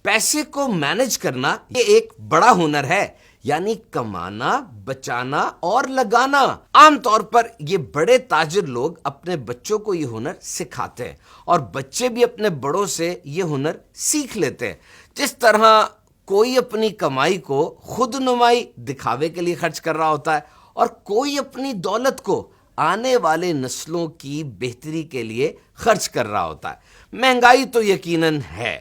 پیسے کو مینج کرنا یہ ایک بڑا ہنر ہے، یعنی کمانا، بچانا اور لگانا۔ عام طور پر یہ بڑے تاجر لوگ اپنے بچوں کو یہ ہنر سکھاتے ہیں، اور بچے بھی اپنے بڑوں سے یہ ہنر سیکھ لیتے ہیں۔ جس طرح کوئی اپنی کمائی کو خود نمائی دکھاوے کے لیے خرچ کر رہا ہوتا ہے، اور کوئی اپنی دولت کو آنے والے نسلوں کی بہتری کے لیے خرچ کر رہا ہوتا ہے۔ مہنگائی تو یقیناً ہے۔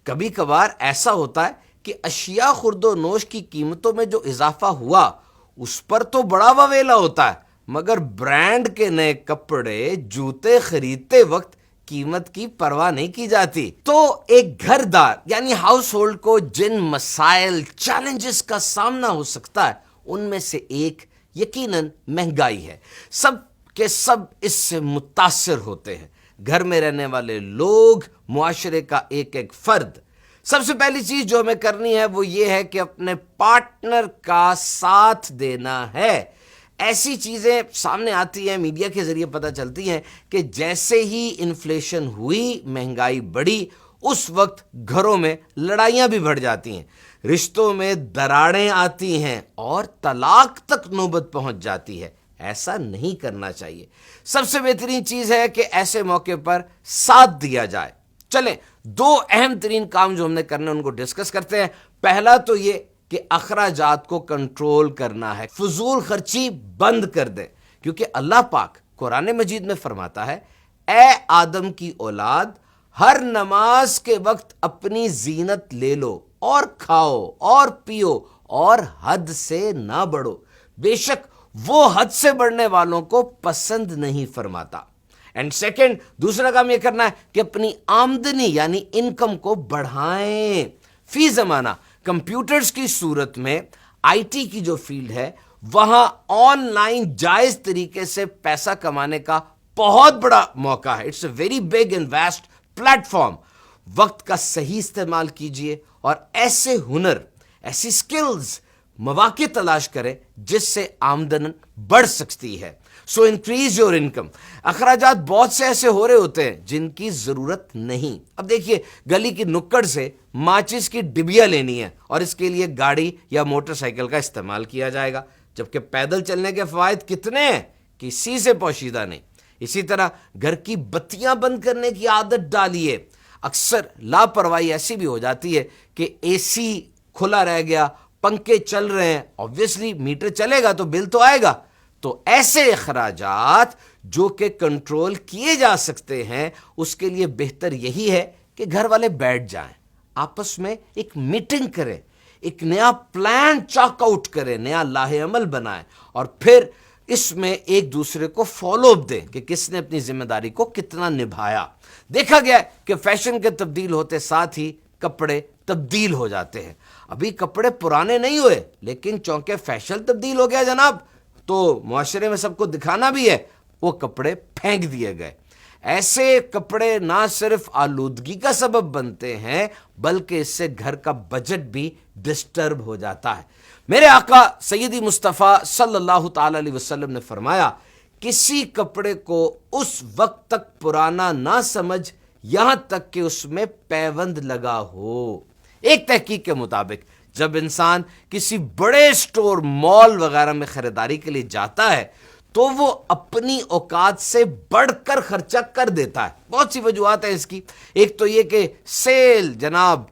کبھی کبھار ایسا ہوتا ہے کہ اشیاء خرد و نوش کی قیمتوں میں جو اضافہ ہوا اس پر تو بڑا وویلا ہوتا ہے، مگر برانڈ کے نئے کپڑے، جوتے خریدتے وقت قیمت کی پرواہ نہیں کی جاتی۔ تو ایک گھر دار یعنی ہاؤس ہولڈ کو جن مسائل، چیلنجز کا سامنا ہو سکتا ہے، ان میں سے ایک یقیناً مہنگائی ہے۔ سب کے سب اس سے متاثر ہوتے ہیں، گھر میں رہنے والے لوگ، معاشرے کا ایک ایک فرد۔ سب سے پہلی چیز جو ہمیں کرنی ہے وہ یہ ہے کہ اپنے پارٹنر کا ساتھ دینا ہے۔ ایسی چیزیں سامنے آتی ہیں، میڈیا کے ذریعے پتہ چلتی ہیں کہ جیسے ہی انفلیشن ہوئی، مہنگائی بڑھی، اس وقت گھروں میں لڑائیاں بھی بڑھ جاتی ہیں، رشتوں میں دراڑیں آتی ہیں اور طلاق تک نوبت پہنچ جاتی ہے۔ ایسا نہیں کرنا چاہیے۔ سب سے بہترین چیز ہے کہ ایسے موقع پر ساتھ دیا جائے۔ چلیں دو اہم ترین کام جو ہم نے کرنے ان کو ڈسکس کرتے ہیں۔ پہلا تو یہ کہ اخراجات کو کنٹرول کرنا ہے، فضول خرچی بند کر دیں، کیونکہ اللہ پاک قرآن مجید میں فرماتا ہے، اے آدم کی اولاد، ہر نماز کے وقت اپنی زینت لے لو اور کھاؤ اور پیو اور حد سے نہ بڑھو، بے شک وہ حد سے بڑھنے والوں کو پسند نہیں فرماتا۔ اینڈ سیکنڈ، دوسرا کام یہ کرنا ہے کہ اپنی آمدنی یعنی انکم کو بڑھائیں۔ فی زمانہ کمپیوٹرز کی صورت میں آئی ٹی کی جو فیلڈ ہے، وہاں آن لائن جائز طریقے سے پیسہ کمانے کا بہت بڑا موقع ہے۔ It's a very big and vast platform. وقت کا صحیح استعمال کیجئے اور ایسے ہنر، ایسی سکلز، مواقع تلاش کریں جس سے آمدن بڑھ سکتی ہے۔ سو انکریز یور انکم۔ اخراجات بہت سے ایسے ہو رہے ہوتے ہیں جن کی ضرورت نہیں۔ اب دیکھیے، گلی کی نکڑ سے ماچس کی ڈبیا لینی ہے اور اس کے لیے گاڑی یا موٹر سائیکل کا استعمال کیا جائے گا، جبکہ پیدل چلنے کے فوائد کتنے ہیں، کسی سے پوشیدہ نہیں۔ اسی طرح گھر کی بتیاں بند کرنے کی عادت ڈالیے۔ اکثر لاپرواہی ایسی بھی ہو جاتی ہے کہ اے سی کھلا رہ گیا، پنکھے چل رہے ہیں، obviously میٹر چلے گا تو بل تو آئے گا۔ تو ایسے اخراجات جو کہ کنٹرول کیے جا سکتے ہیں، اس کے لیے بہتر یہی ہے کہ گھر والے بیٹھ جائیں، آپس میں ایک میٹنگ کریں، ایک نیا پلان چاک آؤٹ کریں، نیا لاہ عمل بنائیں، اور پھر اس میں ایک دوسرے کو فالو اپ دیں کہ کس نے اپنی ذمہ داری کو کتنا نبھایا۔ دیکھا گیا ہے کہ فیشن کے تبدیل ہوتے ساتھ ہی کپڑے تبدیل ہو جاتے ہیں۔ ابھی کپڑے پرانے نہیں ہوئے، لیکن چونکہ فیشن تبدیل ہو گیا جناب، تو معاشرے میں سب کو دکھانا بھی ہے، وہ کپڑے پھینک دیے گئے۔ ایسے کپڑے نہ صرف آلودگی کا سبب بنتے ہیں، بلکہ اس سے گھر کا بجٹ بھی ڈسٹرب ہو جاتا ہے۔ میرے آقا سیدی مصطفیٰ صلی اللہ تعالی علیہ وسلم نے فرمایا، کسی کپڑے کو اس وقت تک پرانا نہ سمجھ یہاں تک کہ اس میں پیوند لگا ہو۔ ایک تحقیق کے مطابق جب انسان کسی بڑے اسٹور، مال وغیرہ میں خریداری کے لیے جاتا ہے تو وہ اپنی اوقات سے بڑھ کر خرچہ کر دیتا ہے۔ بہت سی وجوہات ہیں اس کی۔ ایک تو یہ کہ سیل جناب،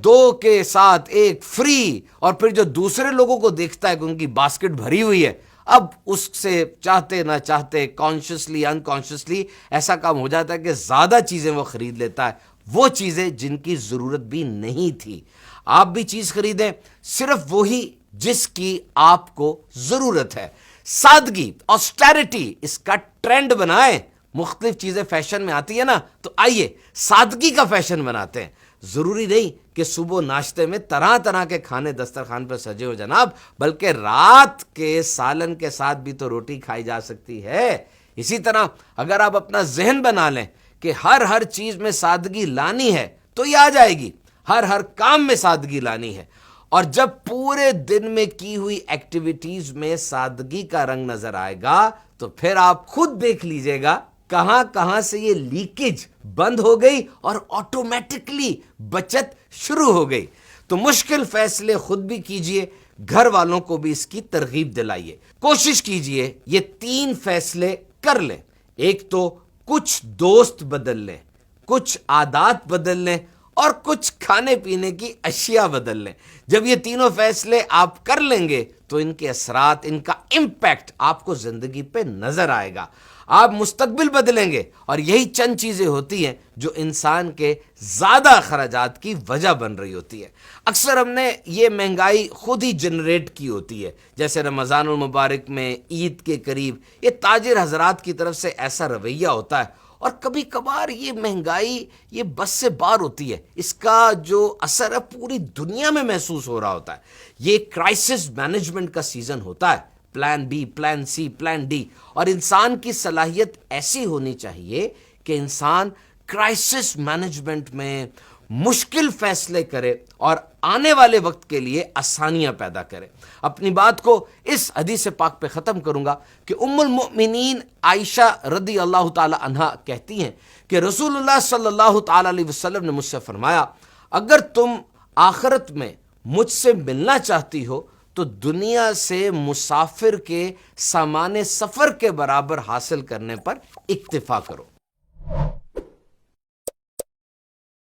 2 کے ساتھ 1 فری، اور پھر جو دوسرے لوگوں کو دیکھتا ہے کہ ان کی باسکٹ بھری ہوئی ہے، اب اس سے چاہتے نہ چاہتے، کانشیسلی انکانشیسلی ایسا کام ہو جاتا ہے کہ زیادہ چیزیں وہ خرید لیتا ہے، وہ چیزیں جن کی ضرورت بھی نہیں تھی۔ آپ بھی چیز خریدیں، صرف وہی جس کی آپ کو ضرورت ہے۔ سادگی، آسٹیرٹی، اس کا ٹرینڈ بنائیں۔ مختلف چیزیں فیشن میں آتی ہیں نا، تو آئیے سادگی کا فیشن بناتے ہیں۔ ضروری نہیں کہ صبح ناشتے میں طرح طرح کے کھانے دسترخوان پر سجے ہو جناب، بلکہ رات کے سالن کے ساتھ بھی تو روٹی کھائی جا سکتی ہے۔ اسی طرح اگر آپ اپنا ذہن بنا لیں کہ ہر چیز میں سادگی لانی ہے تو یہ آ جائے گی، ہر کام میں سادگی لانی ہے۔ اور جب پورے دن میں کی ہوئی ایکٹیویٹیز میں سادگی کا رنگ نظر آئے گا تو پھر آپ خود دیکھ لیجئے گا کہاں کہاں سے یہ لیکیج بند ہو گئی اور آٹومیٹکلی بچت شروع ہو گئی. تو مشکل فیصلے خود بھی کیجئے, گھر والوں کو بھی اس کی ترغیب دلائیے. کوشش کیجئے یہ 3 فیصلے کر لیں. ایک تو کچھ دوست بدل لیں, کچھ عادات بدل لیں, اور کچھ کھانے پینے کی اشیاء بدل لیں. جب یہ تینوں فیصلے آپ کر لیں گے تو ان کے اثرات, ان کا امپیکٹ آپ کو زندگی پہ نظر آئے گا. آپ مستقبل بدلیں گے, اور یہی چند چیزیں ہوتی ہیں جو انسان کے زیادہ اخراجات کی وجہ بن رہی ہوتی ہے. اکثر ہم نے یہ مہنگائی خود ہی جنریٹ کی ہوتی ہے. جیسے رمضان المبارک میں, عید کے قریب, یہ تاجر حضرات کی طرف سے ایسا رویہ ہوتا ہے, اور کبھی کبھار یہ مہنگائی یہ بس سے باہر ہوتی ہے. اس کا جو اثر ہے پوری دنیا میں محسوس ہو رہا ہوتا ہے. یہ کرائسس مینجمنٹ کا سیزن ہوتا ہے. Plan be, plan C, plan D, اور انسان کی صلاحیت ایسی ہونی چاہیے کہ انسان کرائسس مینجمنٹ میں مشکل فیصلے کرے اور آنے والے وقت کے لیے آسانیاں پیدا کرے. اپنی بات کو اس حدیث پاک پہ ختم کروں گا کہ ام المؤمنین عائشہ رضی اللہ تعالی عنہا کہتی ہیں کہ رسول اللہ صلی اللہ تعالی علیہ وسلم نے مجھ سے فرمایا, اگر تم آخرت میں مجھ سے ملنا چاہتی ہو تو دنیا سے مسافر کے سامان سفر کے برابر حاصل کرنے پر اکتفا کرو.